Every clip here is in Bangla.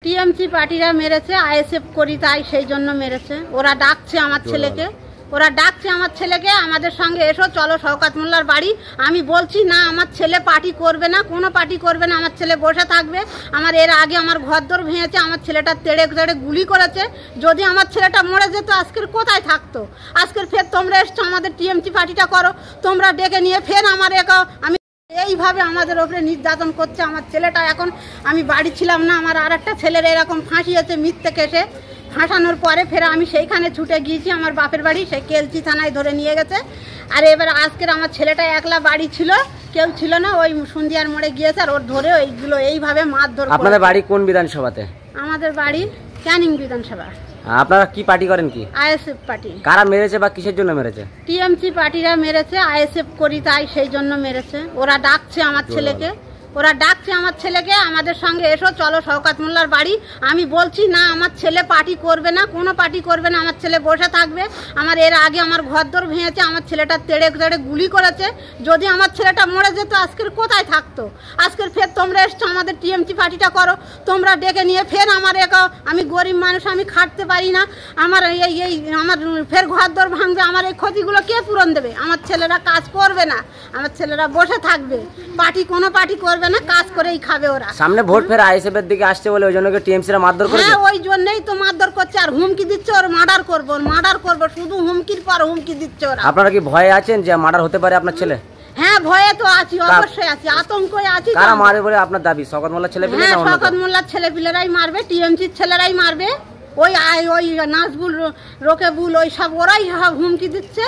টিএমসি পার্টিরা মেরেছে, আইএসএফ করি তাই সেই জন্য মেরেছে। ওরা ডাকছে আমার ছেলেকে, আমাদের সঙ্গে এসো, চলো শওকত মোল্লার বাড়ি। আমি বলছি না, আমার ছেলে পার্টি করবে না, কোনো পার্টি করবে না, আমার ছেলে বসে থাকবে। আমার এর আগে আমার ঘরদোর ভেঙেছে, আমার ছেলেটা তেড়ে তেড়ে গুলি করেছে। যদি আমার ছেলেটা মরে যেত আজকের কোথায় থাকতো? আজকের ফের তোমরা এসছো আমাদের টিএমসি পার্টিটা করো, তোমরা ডেকে নিয়ে ফের আমার আমি এইভাবে আমাদের ওপরে নির্যাতন করছে। আমার ছেলেটা এখন, আমি বাড়ি ছিলাম না, আমার আর একটা ছেলের এরকম ফাঁসিয়েছে মিথ্যে কেসে। ফাঁসানোর পরে ফের আমি সেইখানে ছুটে গিয়েছি আমার বাপের বাড়ি, সেই কেলচি থানায় ধরে নিয়ে গেছে। আর এবার আজকের আমার ছেলেটা একলা বাড়ি ছিল, কেউ ছিল না, ওই সন্ধিয়ার মোড়ে গিয়েছে আর ওর ধরে ওইগুলো এইভাবে মারধর। আপনাদের বাড়ি কোন বিধানসভাতে? আমাদের বাড়ি ক্যানিং বিধানসভা। আপনারা কি পার্টি করেন? কি আইএসএফ পার্টি। কারা মেরেছে বা কিসের জন্য মেরেছে? টিএমসি পার্টিরা মেরেছে, আইএসএফ করি তাই সেই জন্য মেরেছে। ওরা ডাকছে আমার ছেলেকে, আমাদের সঙ্গে এসো, চলো শওকত মোল্লার বাড়ি। আমি বলছি না, আমার ছেলে পার্টি করবে না, কোনো পার্টি করবে না, আমার ছেলে বসে থাকবে। আমার এর আগে আমার ঘরদোর ভেঙেছে, আমার ছেলেটা তেড়ে তেড়ে গুলি করেছে। যদি আমার ছেলেটা মরে যেত আজকের কোথায় থাকতো? আজকের ফের তোমরা এসছো আমাদের টিএমসি পার্টিটা করো, তোমরা ডেকে নিয়ে ফের আমার আমি গরিব মানুষ, আমি খাটতে পারি না, আমার আমার ফের ঘরদোর ভাঙবে, আমার এই ক্ষতিগুলো কে পূরণ দেবে? আমার ছেলেরা কাজ করবে না, আমার ছেলেরা বসে থাকবে, কোনো পার্টি করবে না, কাজ করেই খাবে ওরা। সামনে ভোট ফের আইএসএফ এর দিকে আসছে বলে ওই জন্য কি টিএমসিরা মারধর করছে? হ্যাঁ, ওই জন্যই তো মারধর করছে আর হুমকি দিচ্ছে, ওর মার্ডার করব, শুধু হুমকির পর হুমকি দিচ্ছে ওরা। আপনারা কি ভয়ে আছেন যে মার্ডার হতে পারে আপনার ছেলে? হ্যাঁ, ভয়ে তো আছি, অবশ্যই আছি, আতঙ্কে আছি। কারা মারবে বলে আপনার দাবি? শওকত মোল্লার ছেলেপিলে? হ্যাঁ, শওকত মোল্লার ছেলেপিলেরাই মারবে, টিএমসির ছেলেরাই মারবে। ওই নাজবুল, রোকেবুল, ওই সব ওরাই হুমকি দিচ্ছে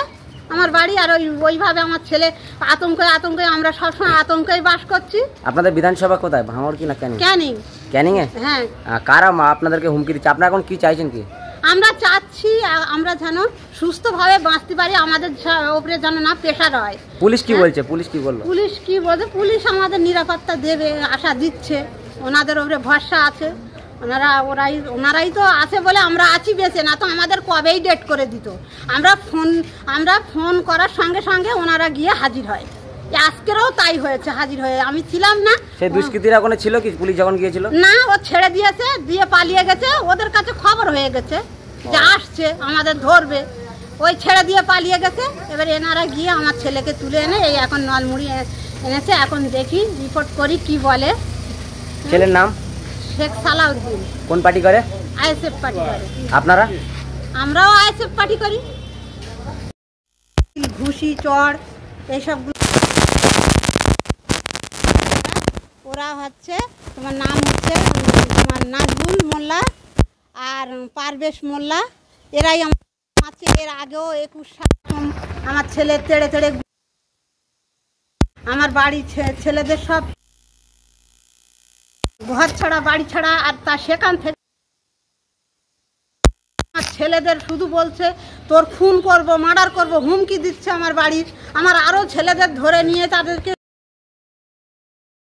আমার বাড়ি। আর ওইভাবে আমার ছেলে আতঙ্কে আমরা সবসময় আতঙ্কেই বাস করছি। আপনাদের বিধানসভা কোথায়? ভাঙড় কি না ক্যানিং? ক্যানিং এ? হ্যাঁ। কারা আপনাদেরকে হুমকি দিচ্ছে? আপনারা এখন কি চাইছেন? কি আমরা চাচ্ছি, আমরা যেন সুস্থভাবে বাঁচতে পারি, আমাদের উপরে যেন না প্রেশার হয়। পুলিশ কি বলছে? পুলিশ কি বললো? পুলিশ আমাদের নিরাপত্তা দেবে, আশা দিচ্ছে, ওনাদের উপরে ভরসা আছে। ওনারাই তো আছে বলে আমরা আছি বেঁচে, না তো আমাদের কবেই ডেট করে দিত। আমরা ফোন করার সঙ্গে সঙ্গে ওনারা গিয়ে হাজির হয়। আজকেরও তাই হয়েছে, হাজির হয়ে। আমি ছিলাম না। সেই দুষ্কৃতীরা ওখানে ছিল কি পুলিশ যখন গিয়েছিল? না, ও ছেড়ে দিয়েছে, দিয়ে পালিয়ে গেছে। ওদের কাছে খবর হয়ে গেছে যে আসছে, আমাদের ধরবে, ওই ছেড়ে দিয়ে পালিয়ে গেছে। এবার এনারা গিয়ে আমার ছেলেকে তুলে এনে এই এখন নলমুড়ি এনেছে। এখন দেখি, রিপোর্ট করি কি বলে। ছেলের নাম? শেখ সালাউদ্দিন। কোন পার্টি করে? আইএসএফ পার্টি করে। আপনারা? আমরাও আইএসএফ পার্টি করি। ঘুষি, চড়, এইসব ওরা হচ্ছে, তোমার নাম হচ্ছে তোমার নাজবুল মোল্লা আর পারভেজ মোল্লা, এরাই আমার এর আগেও 21 সাল আমার ছেলে তেড়ে তেড়ে আমার বাড়ি ছেলেদের সব ঘর ছাড়া, বাড়ি ছাড়া। আর তা সেখান থেকে আমার ছেলেদের শুধু বলছে তোর খুন করব, মার্ডার করব, হুমকি দিচ্ছে আমার বাড়ির। আমার আরও ছেলেদের ধরে নিয়ে তাদেরকে